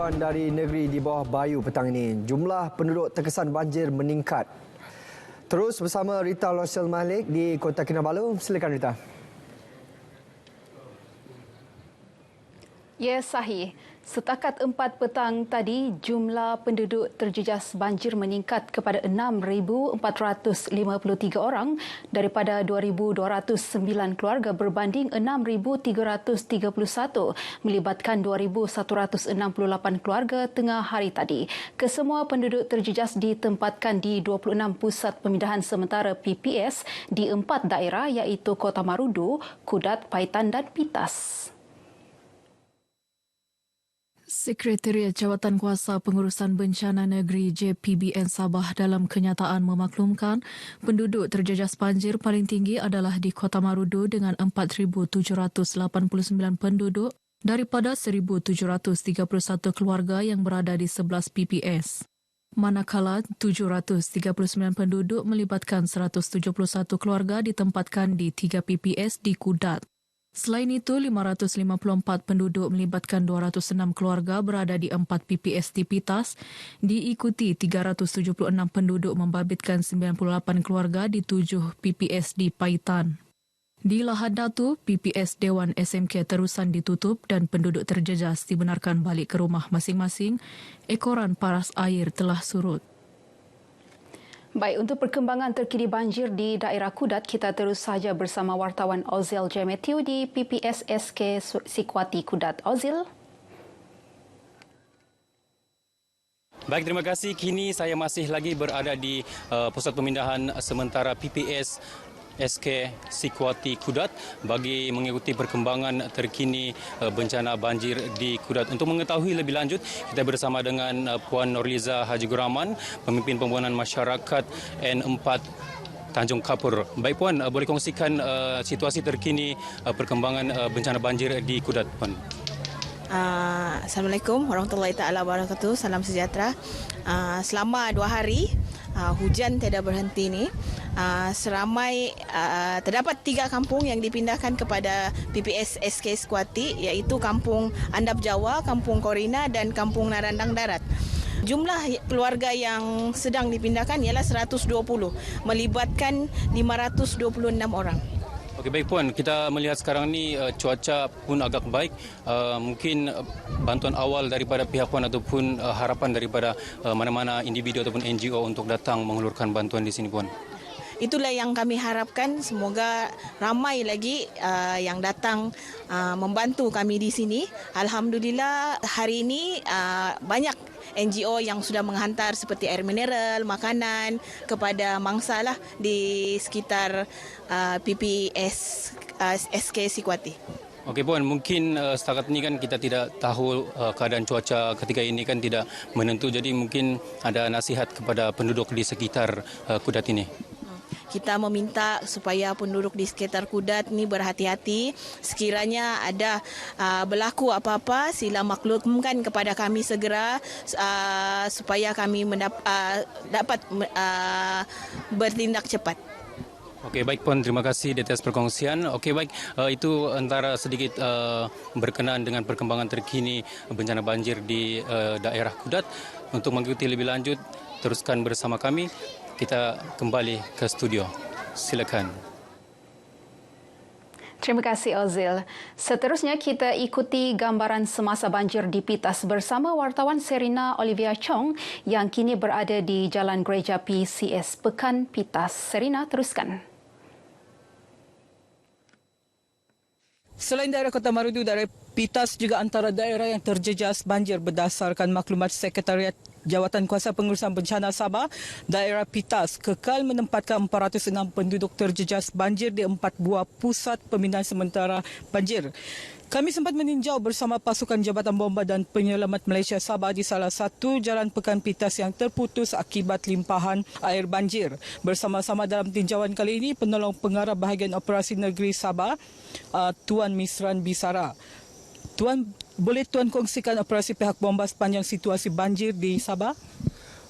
laporan dari negeri di bawah Bayu petang ini. Jumlah penduduk terkesan banjir meningkat. Terus bersama Rita Losel Malik di Kota Kinabalu. Silakan Rita. Ya, sahih. Setakat 4 petang tadi, jumlah penduduk terjejas banjir meningkat kepada 6,453 orang daripada 2,209 keluarga berbanding 6,331 melibatkan 2,168 keluarga tengah hari tadi. Kesemua penduduk terjejas ditempatkan di 26 pusat pemindahan sementara PPS di 4 daerah iaitu Kota Marudu, Kudat, Paitan dan Pitas. Sekretariat Jawatankuasa Pengurusan Bencana Negeri JPBN Sabah dalam kenyataan memaklumkan penduduk terjejas banjir paling tinggi adalah di Kota Marudu dengan 4,789 penduduk daripada 1,731 keluarga yang berada di 11 PPS. Manakala 739 penduduk melibatkan 171 keluarga ditempatkan di 3 PPS di Kudat. Selain itu, 554 penduduk melibatkan 206 keluarga berada di 4 PPS di Pitas, diikuti 376 penduduk membabitkan 98 keluarga di 7 PPS di Paitan. Di Lahad Datu, PPS Dewan SMK terusan ditutup dan penduduk terjejas dibenarkan balik ke rumah masing-masing. Ekoran paras air telah surut. Baik, untuk perkembangan terkini banjir di daerah Kudat, kita terus saja bersama wartawan Ozil J. Matthew di PPS SK Sikwati Kudat. Ozil. Baik, terima kasih. Kini saya masih lagi berada di pusat pemindahan sementara PPS SK Sikwati Kudat bagi mengikuti perkembangan terkini bencana banjir di Kudat. Untuk mengetahui lebih lanjut, kita bersama dengan Puan Norliza Haji Guraman, pemimpin pembangunan masyarakat N4 Tanjung Kapur. Baik Puan, boleh kongsikan situasi terkini perkembangan bencana banjir di Kudat, Puan? Assalamualaikum warahmatullahi taala wabarakatuh. Salam sejahtera. Selama 2 hari hujan tiada berhenti ni. Seramai terdapat 3 kampung yang dipindahkan kepada PPS SK Sikwati, iaitu Kampung Andap Jawa, Kampung Korina dan Kampung Narandang Darat. Jumlah keluarga yang sedang dipindahkan ialah 120, melibatkan 526 orang. Okey, baik Puan, kita melihat sekarang ni cuaca pun agak baik. Mungkin bantuan awal daripada pihak Puan ataupun harapan daripada mana-mana individu ataupun NGO untuk datang mengulurkan bantuan di sini, Puan? Itulah yang kami harapkan, semoga ramai lagi yang datang membantu kami di sini. Alhamdulillah hari ini banyak NGO yang sudah menghantar seperti air mineral, makanan kepada mangsa lah di sekitar PPS SK Sikwati. Okey Puan, mungkin setakat ini kan kita tidak tahu keadaan cuaca ketika ini kan tidak menentu, jadi mungkin ada nasihat kepada penduduk di sekitar Kudat ini. Kita meminta supaya penduduk di sekitar Kudat ni berhati-hati. Sekiranya ada berlaku apa-apa, sila maklumkan kepada kami segera supaya kami dapat bertindak cepat. Okey, baik Puan, terima kasih di atas perkongsian. Okey, baik, itu antara sedikit berkenaan dengan perkembangan terkini bencana banjir di daerah Kudat. Untuk mengikuti lebih lanjut, teruskan bersama kami. Kita kembali ke studio. Silakan. Terima kasih Ozil. Seterusnya kita ikuti gambaran semasa banjir di Pitas bersama wartawan Serina Olivia Chong yang kini berada di Jalan Gereja PCS Pekan Pitas. Serina, teruskan. Selain daerah Kota Marudu, daerah Pitas juga antara daerah yang terjejas banjir berdasarkan maklumat Sekretariat Jawatankuasa Pengurusan Bencana Sabah. Daerah Pitas kekal menempatkan 406 penduduk terjejas banjir di 4 buah pusat pemindahan sementara banjir. Kami sempat meninjau bersama pasukan Jabatan Bomba dan Penyelamat Malaysia Sabah di salah satu jalan Pekan Pitas yang terputus akibat limpahan air banjir. Bersama-sama dalam tinjauan kali ini, penolong pengarah bahagian operasi negeri Sabah, Tuan Misran Bisara. Tuan, boleh Tuan kongsikan operasi pihak bomba sepanjang situasi banjir di Sabah?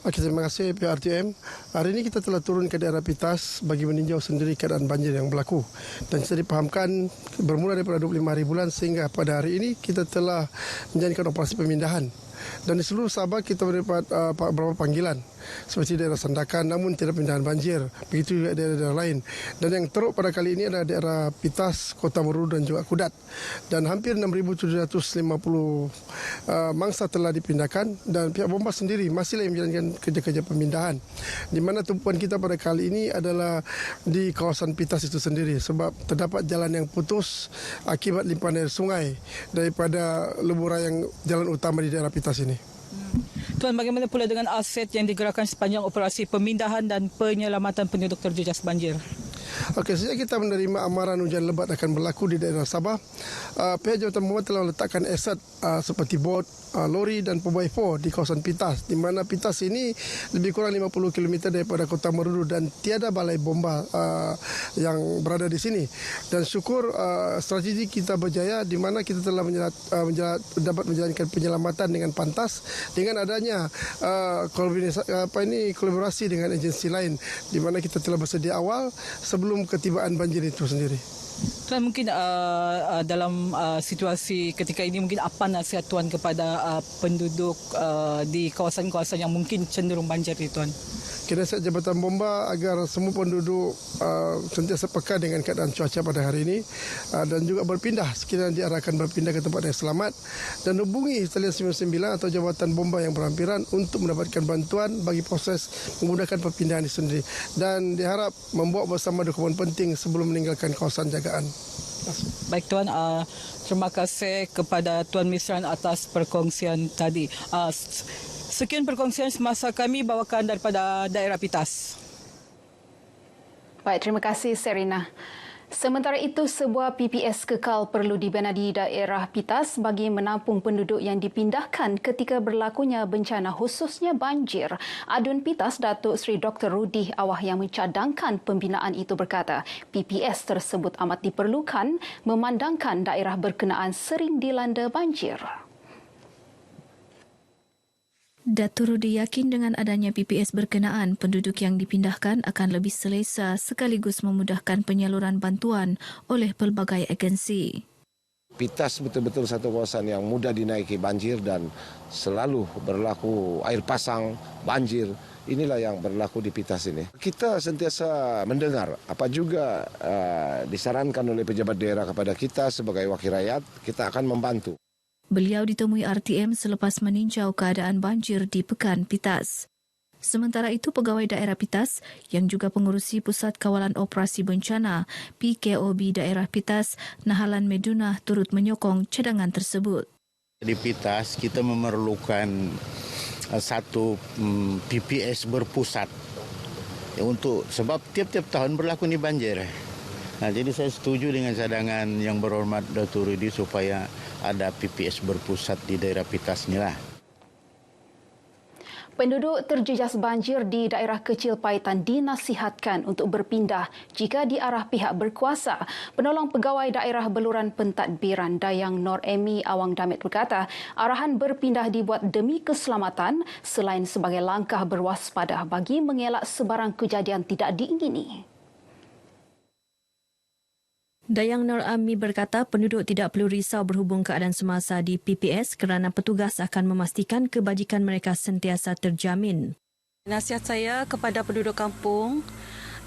Okey, terima kasih pihak RTM. Hari ini kita telah turun ke daerah Pitas bagi meninjau sendiri keadaan banjir yang berlaku. Dan saya dipahamkan bermula daripada 25 hari bulan sehingga pada hari ini kita telah menjalankan operasi pemindahan Dan di seluruh Sabah kita mendapat beberapa panggilan seperti daerah Sandakan namun tidak pindahan banjir. Begitu juga daerah-daerah lain. Dan yang teruk pada kali ini adalah daerah Pitas, Kota Marudu dan juga Kudat. Dan hampir 6,750 mangsa telah dipindahkan dan pihak bomba sendiri masih lagi menjalankan kerja-kerja pemindahan. Di mana tumpuan kita pada kali ini adalah di kawasan Pitas itu sendiri sebab terdapat jalan yang putus akibat limpahan air sungai daripada leburan jalan utama di daerah Pitas ini. Tuan, bagaimana pula dengan aset yang digerakkan sepanjang operasi pemindahan dan penyelamatan penduduk terjejas banjir? Okey, sejak kita menerima amaran hujan lebat akan berlaku di daerah Sabah, pihak Jawatan Bomba telah meletakkan aset seperti bot, lori dan pembuai 4 di kawasan Pitas, di mana Pitas ini lebih kurang 50 km daripada Kota Marudu dan tiada balai bomba yang berada di sini. Dan syukur strategi kita berjaya di mana kita telah dapat menjalankan penyelamatan dengan pantas dengan adanya kolaborasi dengan agensi lain di mana kita telah bersedia awal sebelum ketibaan banjir itu sendiri. Tuan, mungkin dalam situasi ketika ini mungkin apa nasihat Tuan kepada penduduk di kawasan-kawasan yang mungkin cenderung banjir ni, Tuan? Nasihat Jabatan Bomba agar semua penduduk sentiasa peka dengan keadaan cuaca pada hari ini dan juga berpindah sekiranya diarahkan berpindah ke tempat yang selamat dan hubungi talian 99 atau Jabatan Bomba yang berhampiran untuk mendapatkan bantuan bagi proses memudahkan perpindahan itu sendiri dan diharap membawa bersama dokumen penting sebelum meninggalkan kawasan jagaan. Baik Tuan, terima kasih kepada Tuan Misran atas perkongsian tadi. Sekian perkongsian semasa kami bawakan daripada daerah Pitas. Baik, terima kasih Serina. Sementara itu, sebuah PPS kekal perlu dibina di daerah Pitas bagi menampung penduduk yang dipindahkan ketika berlakunya bencana khususnya banjir. Adun Pitas, Datuk Seri Dr. Rudi Awah yang mencadangkan pembinaan itu berkata, PPS tersebut amat diperlukan memandangkan daerah berkenaan sering dilanda banjir. Datuk Rudi yakin dengan adanya PPS berkenaan, penduduk yang dipindahkan akan lebih selesa sekaligus memudahkan penyaluran bantuan oleh pelbagai agensi. Pitas betul-betul satu kawasan yang mudah dinaiki banjir dan selalu berlaku air pasang, banjir. Inilah yang berlaku di Pitas ini. Kita sentiasa mendengar apa juga disarankan oleh pejabat daerah kepada kita sebagai wakil rakyat, kita akan membantu. Beliau ditemui RTM selepas meninjau keadaan banjir di Pekan Pitas. Sementara itu, pegawai daerah Pitas yang juga pengurusi Pusat Kawalan Operasi Bencana PKOB daerah Pitas, Nahalan Meduna, turut menyokong cadangan tersebut. Di Pitas kita memerlukan satu PPS berpusat untuk sebab tiap-tiap tahun berlaku ni banjir. Jadi saya setuju dengan cadangan yang berhormat Datuk Rudi supaya ada PPS berpusat di daerah Pitas inilah. Penduduk terjejas banjir di daerah kecil Paitan dinasihatkan untuk berpindah jika diarah pihak berkuasa. Penolong Pegawai Daerah Beluran Pentadbiran Dayang Nor Emi Awang Damit berkata, arahan berpindah dibuat demi keselamatan selain sebagai langkah berwaspada bagi mengelak sebarang kejadian tidak diingini. Dayang Nur Ami berkata penduduk tidak perlu risau berhubung keadaan semasa di PPS kerana petugas akan memastikan kebajikan mereka sentiasa terjamin. Nasihat saya kepada penduduk kampung,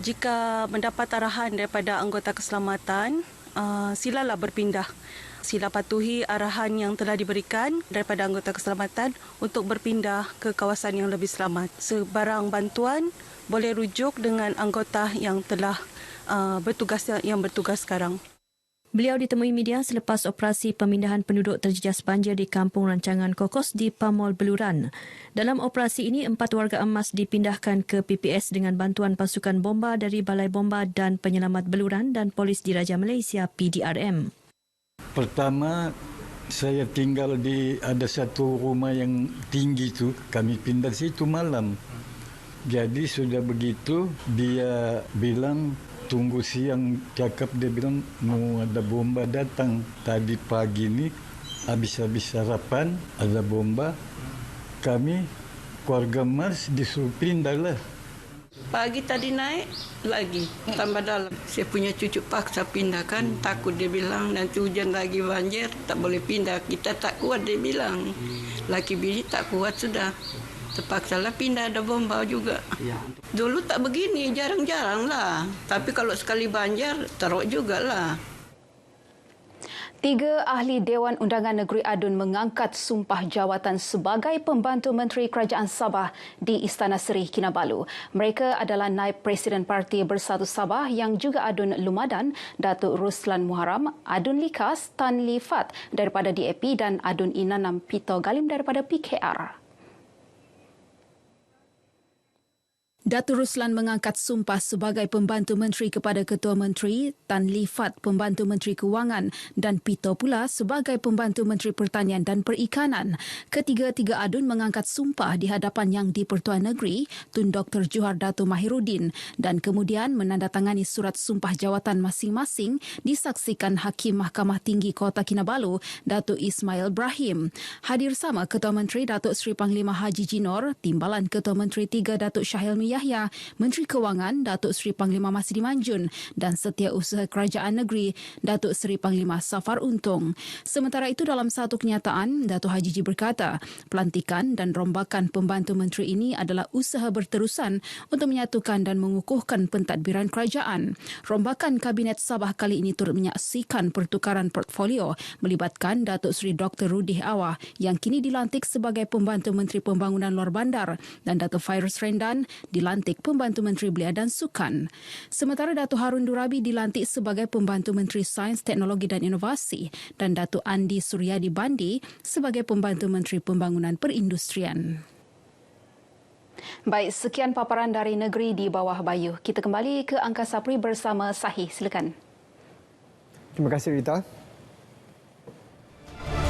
jika mendapat arahan daripada anggota keselamatan, silalah berpindah. Sila patuhi arahan yang telah diberikan daripada anggota keselamatan untuk berpindah ke kawasan yang lebih selamat. Sebarang bantuan boleh rujuk dengan anggota yang telah bertugas sekarang. Beliau ditemui media selepas operasi pemindahan penduduk terjejas banjir di Kampung Rancangan Kokos di Pamol Beluran. Dalam operasi ini, 4 warga emas dipindahkan ke PPS dengan bantuan pasukan bomba dari Balai Bomba dan Penyelamat Beluran dan Polis Diraja Malaysia PDRM. Pertama, saya tinggal di ada satu rumah yang tinggi tu, kami pindah situ malam. Jadi sudah begitu dia bilang tunggu siang, cakap dia bilang mau ada bomba datang. Tadi pagi ni habis-habis sarapan ada bomba. Kami keluarga Mars disuruh pindah lah. Pagi tadi naik lagi tambah dalam. Saya punya cucu paksa pindahkan, takut dia bilang nanti hujan lagi banjir, tak boleh pindah. Kita tak kuat dia bilang. Laki bini tak kuat sudah. Terpaksalah pindah, ada bomba juga. Dulu tak begini, jarang-jarang lah. Tapi kalau sekali banjir, teruk juga lah. 3 ahli Dewan Undangan Negeri Adun mengangkat sumpah jawatan sebagai pembantu Menteri Kerajaan Sabah di Istana Seri Kinabalu. Mereka adalah Naib Presiden Parti Bersatu Sabah yang juga Adun Lumadan, Datuk Ruslan Muharam, Adun Likas, Tan Lee Fat daripada DAP dan Adun Inanam Pito Galim daripada PKR. Datuk Ruslan mengangkat sumpah sebagai pembantu menteri kepada Ketua Menteri, Tan Lee Fat pembantu Menteri Kewangan dan Pito pula sebagai pembantu Menteri Pertanian dan Perikanan. Ketiga-tiga adun mengangkat sumpah di hadapan Yang di-Pertuan Negeri, Tun Dr. Johar Dato' Mahiruddin dan kemudian menandatangani surat sumpah jawatan masing-masing disaksikan Hakim Mahkamah Tinggi Kota Kinabalu, Datuk Ismail Ibrahim. Hadir sama Ketua Menteri Datuk Seri Panglima Haji Jinor, Timbalan Ketua Menteri 3 Datuk Syahilmi Yahya, Menteri Kewangan Datuk Seri Panglima Masdi Manjun dan Setiausaha Kerajaan Negeri Datuk Seri Panglima Safar Untung. Sementara itu dalam satu kenyataan, Datuk Haji Ji berkata, pelantikan dan rombakan pembantu menteri ini adalah usaha berterusan untuk menyatukan dan mengukuhkan pentadbiran kerajaan. Rombakan Kabinet Sabah kali ini turut menyaksikan pertukaran portfolio melibatkan Datuk Seri Dr. Rudih Awah yang kini dilantik sebagai pembantu Menteri Pembangunan Luar Bandar dan Datuk Fairuz Rendan dilantik Pembantu Menteri Belia dan Sukan. Sementara Datuk Harun Durabi dilantik sebagai Pembantu Menteri Sains, Teknologi dan Inovasi dan Datuk Andi Suryadi Bandi sebagai Pembantu Menteri Pembangunan Perindustrian. Baik, sekian paparan dari negeri di bawah Bayu. Kita kembali ke Angkasa Peri bersama Sahih. Silakan. Terima kasih Rita.